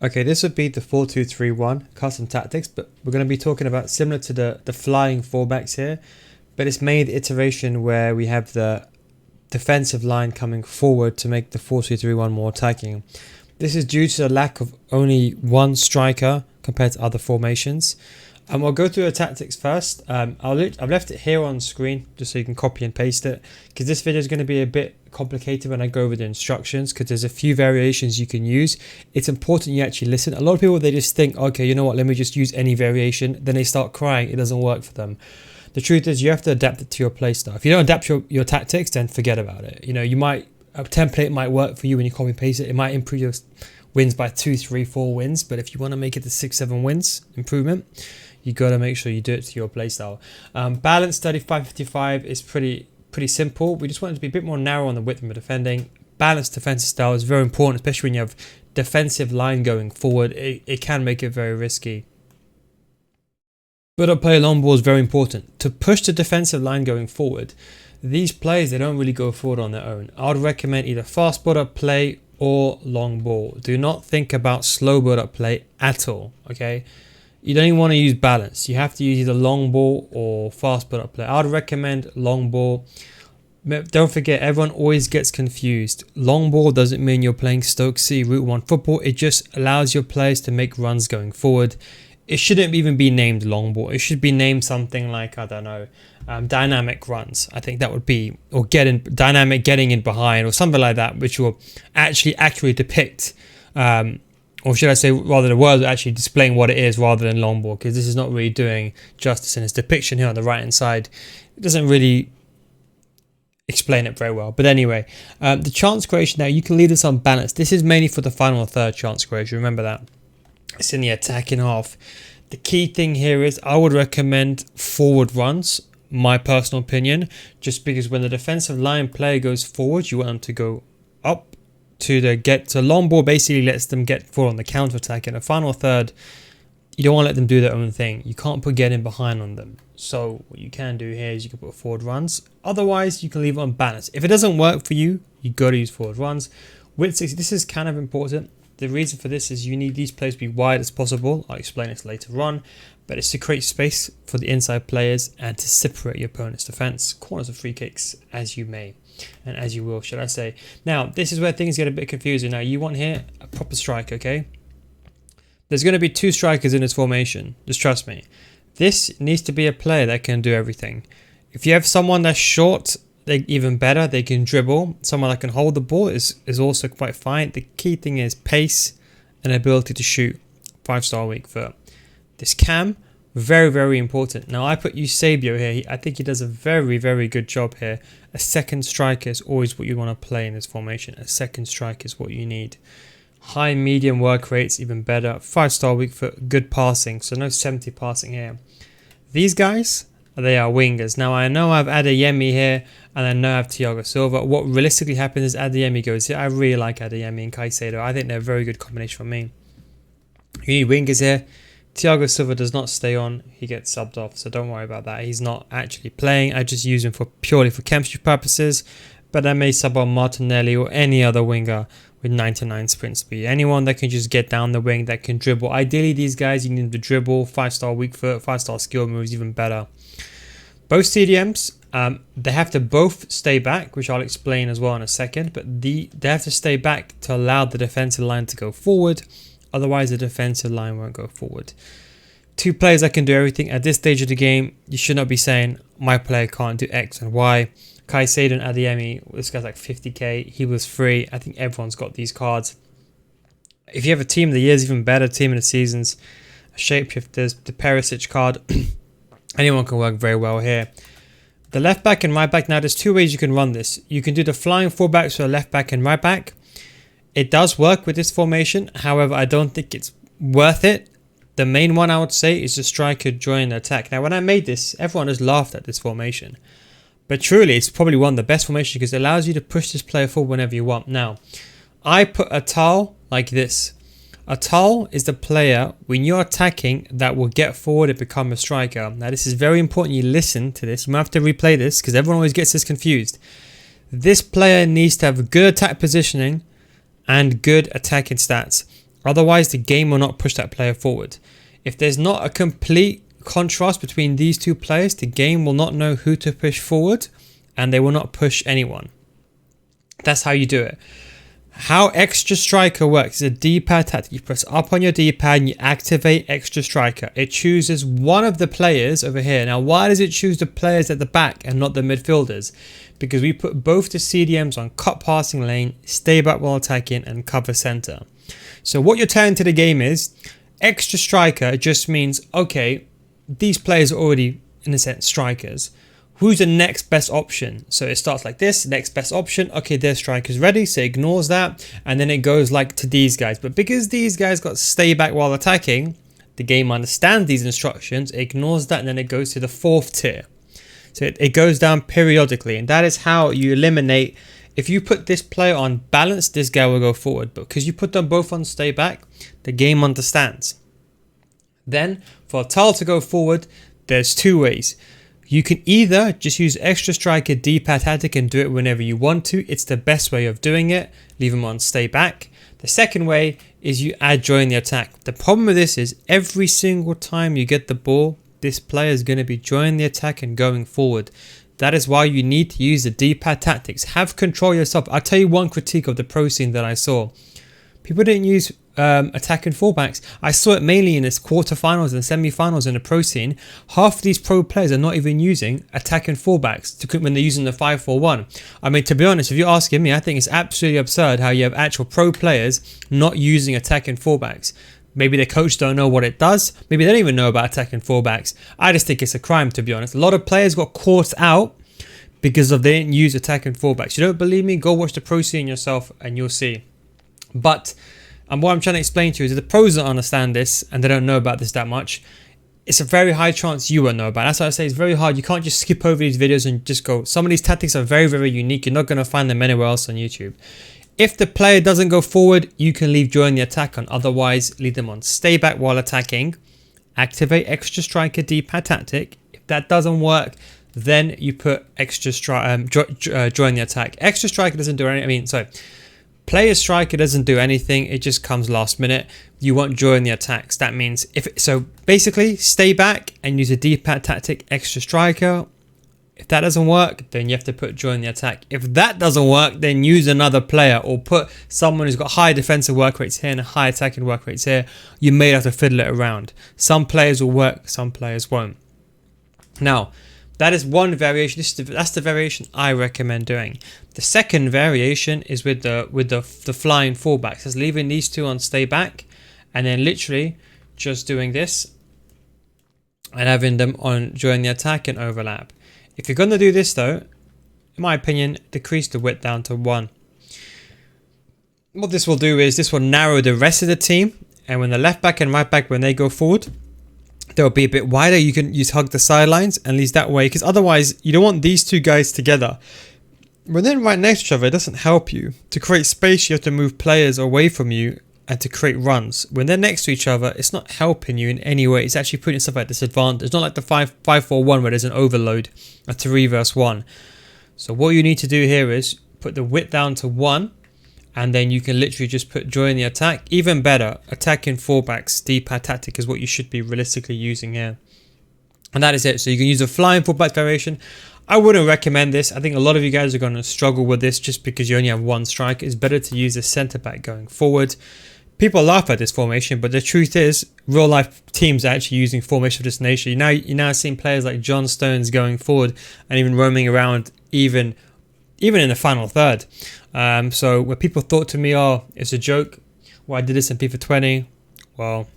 Okay, this would be the 4-2-3-1 custom tactics, but we're going to be talking about similar to the flying fullbacks here, but it's mainly the iteration where we have the defensive line coming forward to make the 4-2-3-1 more attacking. This is due to the lack of only one striker compared to other formations. We'll go through the tactics first. I've left it here on screen just so you can copy and paste it, because this video is going to be a bit complicated when I go over the instructions, because there's a few variations you can use. It's important you actually listen. A lot of people, they just think, okay, you know what, let me just use any variation. Then they start crying. It doesn't work for them. The truth is you have to adapt it to your playstyle. If you don't adapt your tactics, then forget about it. You know, a template might work for you when you copy and paste it. It might improve your wins by 2, 3, 4 wins. But if you want to make it to 6, 7 wins improvement, you got to make sure you do it to your playstyle. Balance 35-55 is pretty simple. We just want it to be a bit more narrow on the width when we're defending. Balanced defensive style is very important, especially when you have defensive line going forward. It can make it very risky. Build-up play long ball is very important. To push the defensive line going forward, these players, they don't really go forward on their own. I would recommend either fast build-up play or long ball. Do not think about slow build-up play at all, okay? You don't even want to use balance. You have to use either long ball or fast build-up play. I would recommend long ball. Don't forget, everyone always gets confused. Long ball doesn't mean you're playing Stoke City Route 1 football. It just allows your players to make runs going forward. It shouldn't even be named long ball. It should be named something like, I don't know, dynamic runs. I think that would be, or dynamic getting in behind, or something like that, which will actually accurately depict, or should I say, rather the words actually displaying what it is rather than long ball, because this is not really doing justice in its depiction here on the right hand side. It doesn't really explain it very well. But anyway, the chance creation now, you can leave this on balance. This is mainly for the final third chance creation. Remember that. It's in the attacking half. The key thing here is I would recommend forward runs, my personal opinion, just because when the defensive line player goes forward, you want them to go up to the get. So long ball basically lets them get forward on the counter attack. In the final third, you don't want to let them do their own thing. You can't put get in behind on them. So what you can do here is you can put forward runs. Otherwise, you can leave it on balance. If it doesn't work for you, you got to use forward runs. Width 60, this is kind of important. The reason for this is you need these players to be wide as possible. I'll explain this later on. But it's to create space for the inside players and to separate your opponent's defense. Corners of free kicks, as you may. And as you will, should I say. Now, this is where things get a bit confusing. Now, you want here a proper striker, okay? There's going to be 2 strikers in this formation. Just trust me. This needs to be a player that can do everything. If you have someone that's short, even better. They can dribble. Someone that can hold the ball is also quite fine. The key thing is pace and ability to shoot. 5-star weak foot. This cam, very, very important. Now, I put Eusebio here. I think he does a very, very good job here. A second striker is always what you want to play in this formation. A second striker is what you need. High, medium work rates, even better. 5-star weak foot, good passing. So no 70 passing here. These guys, they are wingers. Now, I know I have Adeyemi here, and I know I have Thiago Silva. What realistically happens is Adeyemi goes here. I really like Adeyemi and Caicedo. I think they're a very good combination for me. You need wingers here. Thiago Silva does not stay on. He gets subbed off, so don't worry about that. He's not actually playing. I just use him purely for chemistry purposes. But I may sub on Martinelli or any other winger with 99 sprint speed. Anyone that can just get down the wing, that can dribble. Ideally, these guys, you need them to dribble. 5-star weak foot, 5-star skill moves, even better. Both CDMs, they have to both stay back, which I'll explain as well in a second. But they have to stay back to allow the defensive line to go forward. Otherwise, the defensive line won't go forward. 2 players that can do everything. At this stage of the game, you should not be saying, my player can't do X and Y. Caicedo and Adeyemi, this guy's like 50k. He was free. I think everyone's got these cards. If you have a team of the years, even better. Team of the seasons. Shapeshifters, the Perisic card. Anyone can work very well here. The left back and right back. Now, there's 2 ways you can run this. You can do the flying fullbacks for the left back and right back. It does work with this formation. However, I don't think it's worth it. The main one I would say is the striker joining the attack. Now, when I made this, everyone has laughed at this formation. But truly, it's probably one of the best formations because it allows you to push this player forward whenever you want. Now, I put a towel like this. A towel is the player, when you're attacking, that will get forward and become a striker. Now, this is very important you listen to this. You might have to replay this because everyone always gets this confused. This player needs to have good attack positioning and good attacking stats. Otherwise, the game will not push that player forward. If there's not a complete contrast between these two players, the game will not know who to push forward and they will not push anyone. That's how you do it. How extra striker works is a D-pad tactic. You press up on your D-pad and you activate extra striker. It chooses one of the players over here. Now, why does it choose the players at the back and not the midfielders? Because we put both the CDMs on cut passing lane, stay back while attacking, and cover center. So what you're telling to the game is extra striker just means, okay, these players are already, in a sense, strikers. Who's the next best option? So it starts like this, next best option. Okay, their striker's ready, so it ignores that. And then it goes like to these guys. But because these guys got stay back while attacking, the game understands these instructions, it ignores that, and then it goes to the fourth tier. So it goes down periodically. And that is how you eliminate. If you put this player on balance, this guy will go forward. But because you put them both on stay back, the game understands. Then for a tile to go forward, there's two ways. You can either just use extra striker D-pad tactic and do it whenever you want to. It's the best way of doing it. Leave them on stay back. The second way is you add join the attack. The problem with this is every single time you get the ball, this player is going to be joining the attack and going forward. That is why you need to use the D-pad tactics. Have control yourself. I'll tell you one critique of the pro scene that I saw. People didn't use attack and fullbacks. I saw it mainly in its quarterfinals and semi-finals in the pro scene. Half of these pro players are not even using attack and fullbacks when they're using the 5-4-1. I mean, to be honest, if you're asking me, I think it's absolutely absurd how you have actual pro players not using attack and fullbacks. Maybe their coach don't know what it does. Maybe they don't even know about attack and fullbacks. I just think it's a crime, to be honest. A lot of players got caught out because of they didn't use attack and fullbacks. You don't believe me? Go watch the pro scene yourself and you'll see. But what I'm trying to explain to you is that the pros don't understand this and they don't know about this that much. It's a very high chance you won't know about it. That's why I say it's very hard. You can't just skip over these videos and just go. Some of these tactics are very, very unique. You're not going to find them anywhere else on YouTube. If the player doesn't go forward, you can leave join the attack on. Otherwise, leave them on stay back while attacking. Activate extra striker D-pad tactic. If that doesn't work, then you put extra join the attack. Extra striker doesn't do anything. Player striker doesn't do anything. It just comes last minute. You want join the attacks. That means basically stay back and use a D-pad tactic extra striker. If that doesn't work, then you have to put join the attack. If that doesn't work, then use another player or put someone who's got high defensive work rates here and high attacking work rates here. You may have to fiddle it around. Some players will work, some players won't. Now, that is one variation. That's the variation I recommend doing. The second variation is with the flying fullbacks. That's leaving these two on stay back and then literally just doing this and having them on join the attack and overlap. If you're going to do this though, in my opinion, decrease the width down to 1. What this will do is this will narrow the rest of the team, and when the left back and right back, when they go forward, they'll be a bit wider. You can use hug the sidelines and least that way, because otherwise you don't want these two guys together. When they're right next to each other, it doesn't help you. To create space, you have to move players away from you and to create runs. When they're next to each other, it's not helping you in any way. It's actually putting stuff at disadvantage. It's not like the 5-4-1 where there's an overload, a 3 versus 1. So what you need to do here is put the width down to 1, and then you can literally just put join the attack. Even better, attacking fullbacks, D-pad tactic is what you should be realistically using here. And that is it. So you can use a flying fullback variation. I wouldn't recommend this. I think a lot of you guys are going to struggle with this just because you only have one striker. It's better to use a centre back going forward. People laugh at this formation, but the truth is, real life teams are actually using formation of this nature. You're now seeing players like John Stones going forward and even roaming around, even in the final third. So when people thought to me, "Oh, it's a joke," well, I did this in FIFA 20. Well,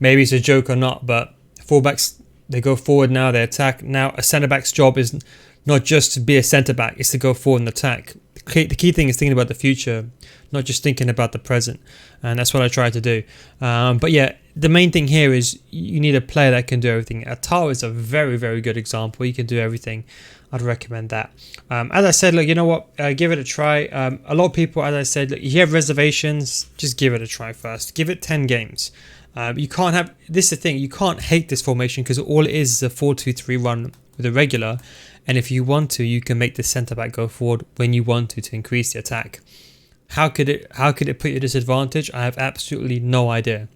maybe it's a joke or not, but fullbacks, they go forward now, they attack. Now a centre back's job is not just to be a centre back; it's to go forward and attack. The key thing is thinking about the future, not just thinking about the present, and that's what I try to do. But yeah, the main thing here is you need a player that can do everything. Atao is a very, very good example. You can do everything. I'd recommend that. As I said, look, you know what? Give it a try. A lot of people, as I said, look, if you have reservations, just give it a try first. Give it 10 games. You can't have this is the thing. You can't hate this formation because all it is a 4-2-3 run with a regular. And if you want to, you can make the centre back go forward when you want to increase the attack. How could it put you at a disadvantage? I have absolutely no idea.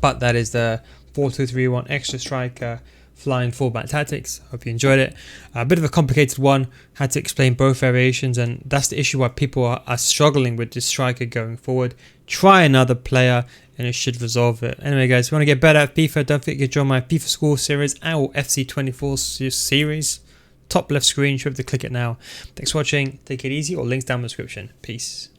But that is the 4-2-3-1 extra striker flying fullback tactics. Hope you enjoyed it. A bit of a complicated one. Had to explain both variations, and that's the issue why people are struggling with this striker going forward. Try another player and it should resolve it. Anyway guys, if you want to get better at FIFA, don't forget to join my FIFA School Series or FC24 series. Top left screen, you should have to click it now. Thanks for watching. Take it easy, or links down in the description. Peace.